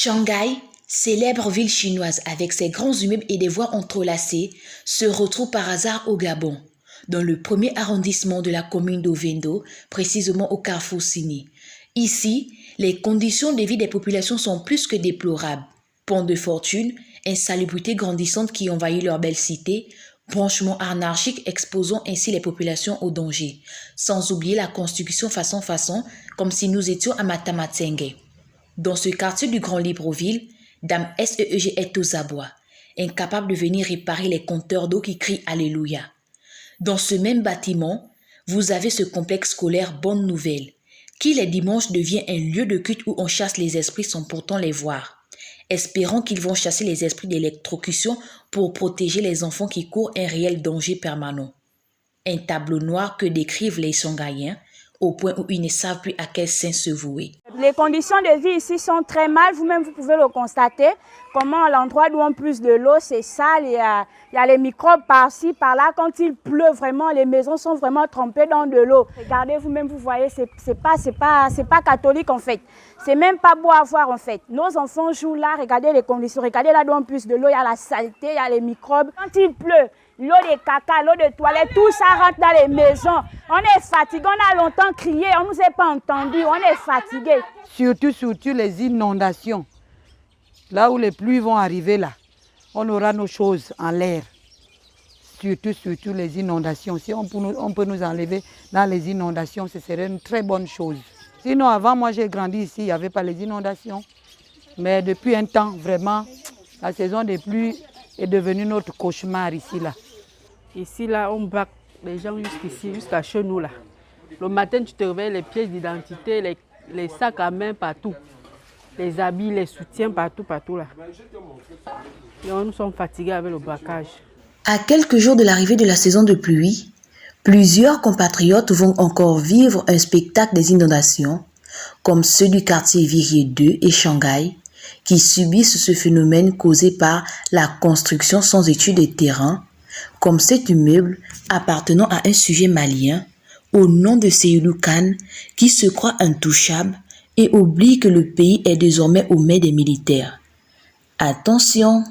Shanghai, célèbre ville chinoise avec ses grands immeubles et des voies entrelacées, se retrouve par hasard au Gabon, dans le premier arrondissement de la commune d'Ovendo, précisément au carrefour Sini. Ici, les conditions de vie des populations sont plus que déplorables. Pont de fortune, insalubrité grandissante qui envahit leur belle cité, branchement anarchique exposant ainsi les populations au danger, sans oublier la construction façon comme si nous étions à Matamatsenge. Dans ce quartier du Grand Libreville, Dame SEEG est aux abois, incapable de venir réparer les compteurs d'eau qui crient Alléluia. Dans ce même bâtiment, vous avez ce complexe scolaire Bonne Nouvelle, qui les dimanches devient un lieu de culte où on chasse les esprits sans pourtant les voir, espérant qu'ils vont chasser les esprits d'électrocution pour protéger les enfants qui courent un réel danger permanent. Un tableau noir que décrivent les Shanghaïens, au point où ils ne savent plus à quel saint se vouer. Les conditions de vie ici sont très mal, vous-même vous pouvez le constater. Comment l'endroit d'où on puise de l'eau, c'est sale, il y a les microbes par-ci, par-là. Quand il pleut vraiment, les maisons sont vraiment trempées dans de l'eau. Regardez vous-même, vous voyez, c'est pas catholique en fait. C'est même pas beau à voir en fait. Nos enfants jouent là, regardez les conditions, regardez là d'où on puise de l'eau, il y a la saleté, il y a les microbes. Quand il pleut, l'eau de caca, l'eau de toilette, tout ça rentre dans les maisons. On est fatigué, on a longtemps crié, on ne nous a pas entendu, on est fatigué. Surtout les inondations. Là où les pluies vont arriver, là, on aura nos choses en l'air. Surtout les inondations. Si on peut nous enlever dans les inondations, ce serait une très bonne chose. Sinon, avant, moi j'ai grandi ici, il n'y avait pas les inondations. Mais depuis un temps, vraiment, la saison des pluies est devenue notre cauchemar ici, là. Ici, là, on braque les gens jusqu'ici, jusqu'à chez nous, là. Le matin, tu te réveilles, les pièces d'identité, les sacs à main partout. Les habits, les soutiens partout, là. Et nous sommes fatigués avec le braquage. À quelques jours de l'arrivée de la saison de pluie, plusieurs compatriotes vont encore vivre un spectacle des inondations, comme ceux du quartier Virier 2 et Shanghai, qui subissent ce phénomène causé par la construction sans étude de terrain, comme cet immeuble appartenant à un sujet malien, au nom de Seydou Khan, qui se croit intouchable et oublie que le pays est désormais aux mains des militaires. Attention,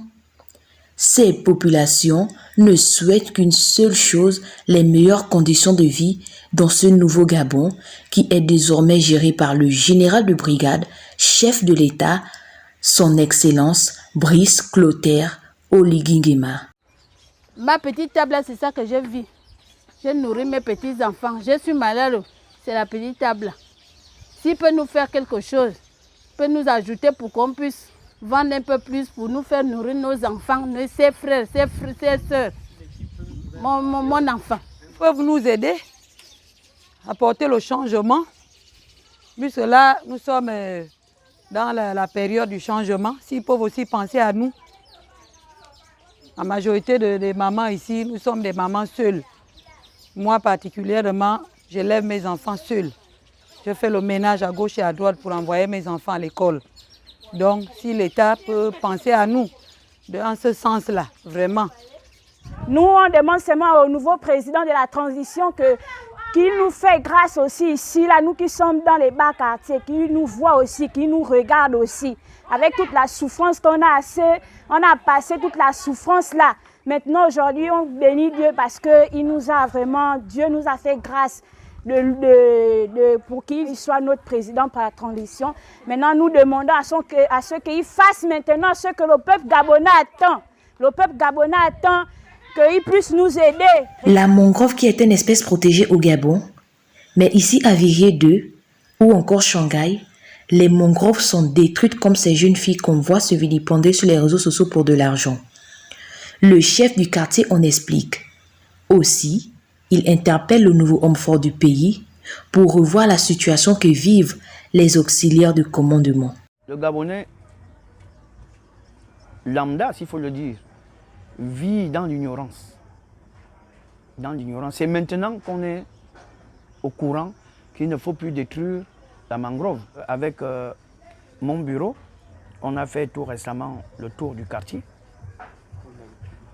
ces populations ne souhaitent qu'une seule chose, les meilleures conditions de vie dans ce nouveau Gabon qui est désormais géré par le général de brigade, chef de l'État, son Excellence Brice Clotaire Oligui. Ma petite table là, c'est ça que je vis. Je nourris mes petits-enfants. Je suis malade, c'est la petite table. S'il peut nous faire quelque chose, peut nous ajouter pour qu'on puisse vendre un peu plus pour nous faire nourrir nos enfants, ses frères, ses soeurs, mon enfant. Ils peuvent nous aider à porter le changement. Puisque là, nous sommes dans la période du changement. S'ils peuvent aussi penser à nous. La majorité des mamans ici, nous sommes des mamans seules. Moi particulièrement, j'élève mes enfants seuls. Je fais le ménage à gauche et à droite pour envoyer mes enfants à l'école. Donc, si l'État peut penser à nous, dans ce sens-là, vraiment. Nous, on demande seulement au nouveau président de la transition qu'il nous fait grâce aussi ici, là, nous qui sommes dans les bas quartiers, qu'il nous voit aussi, qu'il nous regarde aussi. Avec toute la souffrance qu'on a passé toute la souffrance là. Maintenant, aujourd'hui, on bénit Dieu parce que Dieu nous a fait grâce pour qu'il soit notre président par la transition. Maintenant, nous demandons à ce qu'il fasse maintenant ce que le peuple gabonais attend. Le peuple gabonais attend qu'il puisse nous aider. La mangrove qui est une espèce protégée au Gabon, mais ici à Virier 2 ou encore Shanghai, les mangroves sont détruites comme ces jeunes filles qu'on voit se vilipender sur les réseaux sociaux pour de l'argent. Le chef du quartier en explique. Aussi, il interpelle le nouveau homme fort du pays pour revoir la situation que vivent les auxiliaires de commandement. Le Gabonais lambda, s'il faut le dire, vit dans l'ignorance. Dans l'ignorance. C'est maintenant qu'on est au courant qu'il ne faut plus détruire la mangrove. Avec mon bureau, on a fait tout récemment le tour du quartier.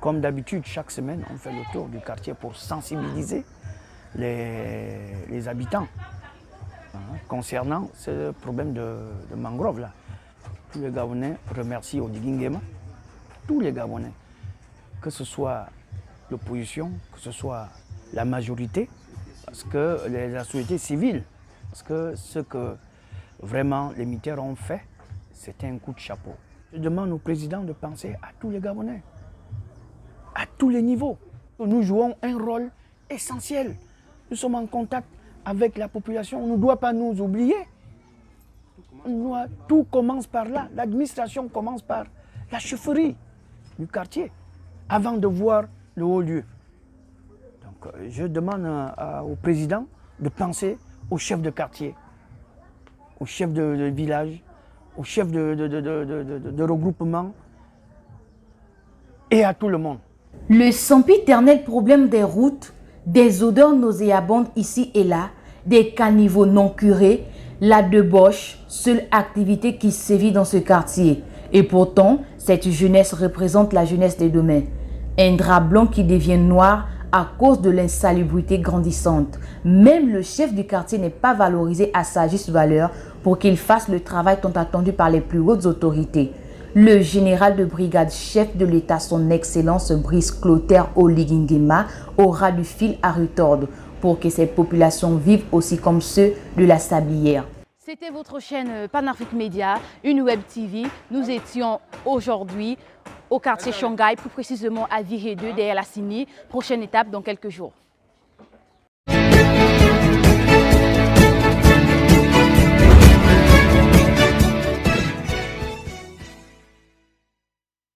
Comme d'habitude, chaque semaine, on fait le tour du quartier pour sensibiliser les habitants concernant ce problème de mangrove là. tous les Gabonais remercient Oligui Nguema, tous les Gabonais, que ce soit l'opposition, que ce soit la majorité, parce que la société civile, parce que ce que vraiment les militaires ont fait, c'était un coup de chapeau. Je demande au président de penser à tous les Gabonais, à tous les niveaux. Nous jouons un rôle essentiel. Nous sommes en contact avec la population. On ne doit pas nous oublier. Tout commence par là. L'administration commence par la chefferie du quartier, avant de voir le haut lieu. Donc, je demande au président de penser aux chefs de quartier, aux chefs de village, aux chefs de regroupement et à tout le monde. Le sempiternel problème des routes, des odeurs nauséabondes ici et là, des caniveaux non curés, la débauche, seule activité qui sévit dans ce quartier. Et pourtant, cette jeunesse représente la jeunesse de demain. Un drap blanc qui devient noir à cause de l'insalubrité grandissante. Même le chef du quartier n'est pas valorisé à sa juste valeur pour qu'il fasse le travail tant attendu par les plus hautes autorités. Le général de brigade chef de l'État, son Excellence Brice Clotaire Oligui Nguema, aura du fil à retordre pour que ces populations vivent aussi comme ceux de la Sablière. C'était votre chaîne Panafrique Média, une web TV. Nous étions aujourd'hui au quartier Shanghai, plus précisément à Viré 2, derrière la CINI. Prochaine étape dans quelques jours.